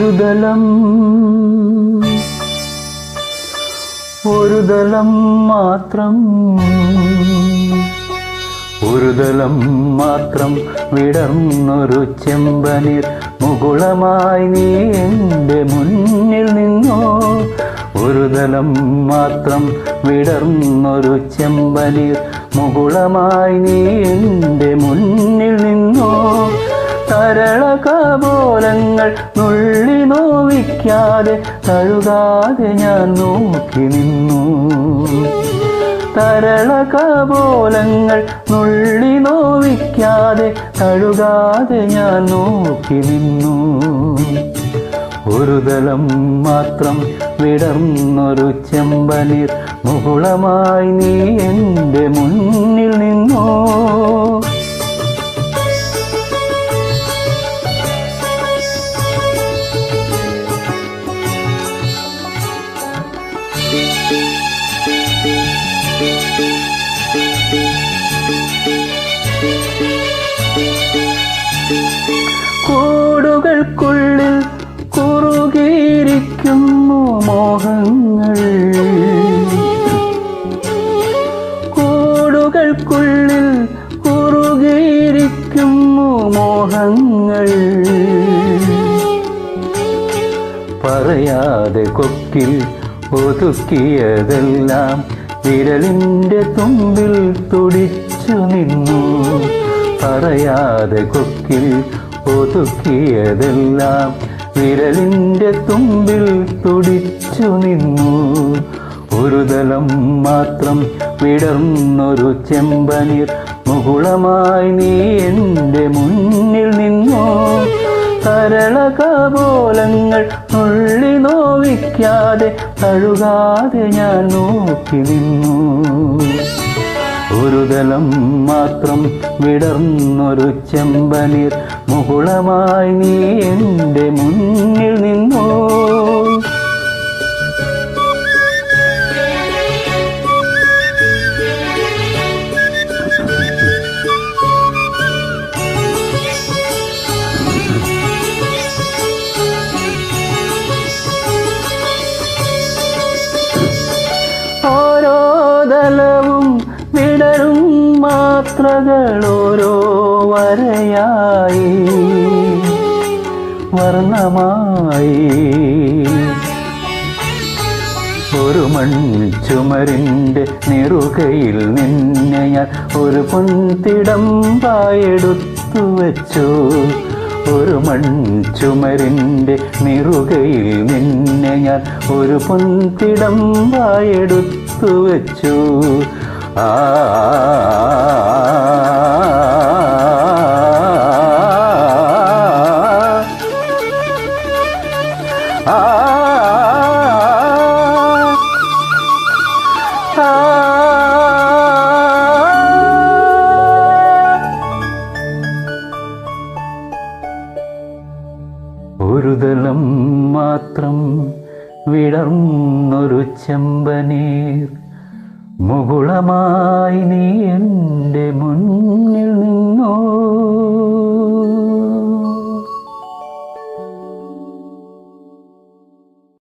ഒരു ദലം മാത്രം വിടർന്നൊരു ചെമ്പനീർ മുകുളമായി നീ എൻ്റെ മുന്നിൽ നിന്നോ. ഒരു ദലം മാത്രം വിടർന്നൊരു ചെമ്പനീർ മുകുളമായി നീ എൻ്റെ മുന്നിൽ നിന്നോ. തരളകപോലങ്ങൾ നുള്ളി നോവിക്കാതെ തഴുകാതെ ഞാൻ നോക്കി നിന്നു. തരളകപോലങ്ങൾ നുള്ളി നോവിക്കാതെ തഴുകാതെ ഞാൻ നോക്കി നിന്നു. ഒരു ദലം മാത്രം വിടർന്നൊരു ചെമ്പനീർ മുകുളമായി നീ എൻ്റെ മുന്നിൽ നിന്നോ. കൂടുകൾക്കുള്ളിൽ കുറുകിയിരിക്കുന്നു മോഹങ്ങൾ. കൂടുകൾക്കുള്ളിൽ കുറുകിയിരിക്കുന്നു മോഹങ്ങൾ. പറയാതെ കൊക്കിൽ ഒതുക്കിയതെല്ലാം വിരലിൻ്റെ തുമ്പിൽ തുടിച്ചു നിന്നു. പറയാതെ കൊക്കിൽ ഒതുക്കിയതെല്ലാം വിരലിൻ്റെ തുമ്പിൽ തുടിച്ചു നിന്നു. ഒരു ദലം മാത്രം വിടർന്നൊരു ചെമ്പനീർ മുകുളമായി നീ എൻ്റെ മുന്നിൽ നിന്നോ. തരളകപോലങ്ങൾ നുള്ളി നോവിക്കാതെ തഴുകാതെ ഞാൻ നോക്കി നിന്നു. ഒരു ദലം മാത്രം വിടർന്നൊരു ചെമ്പനീർ മുകുളമായി നീ എൻ്റെ മുന്നിൽ നിന്നോ. ഓരോ ദലവും വിടരും മാത്രകൾ ഓരോ വരയായി വർണ്ണമായി. ഒരു മൺചുമരിൻ്റെ നെറുകയിൽ നിന്നെ ഞാൻ ഒരു പൊൻതിടമ്പായെടുത്തു വച്ചു. ഒരു മൺചുമരിൻ്റെ നെറുകയിൽ നിന്നെ ഞാൻ ഒരു പൊൻതിടമ്പായെടുത്തു വച്ചു. ആ ഒരു ദലം മാത്രം വിടർന്നൊരു ചെമ്പനീർ മുകുളമായി നീ എൻ്റെ മുന്നിൽ നിന്നു.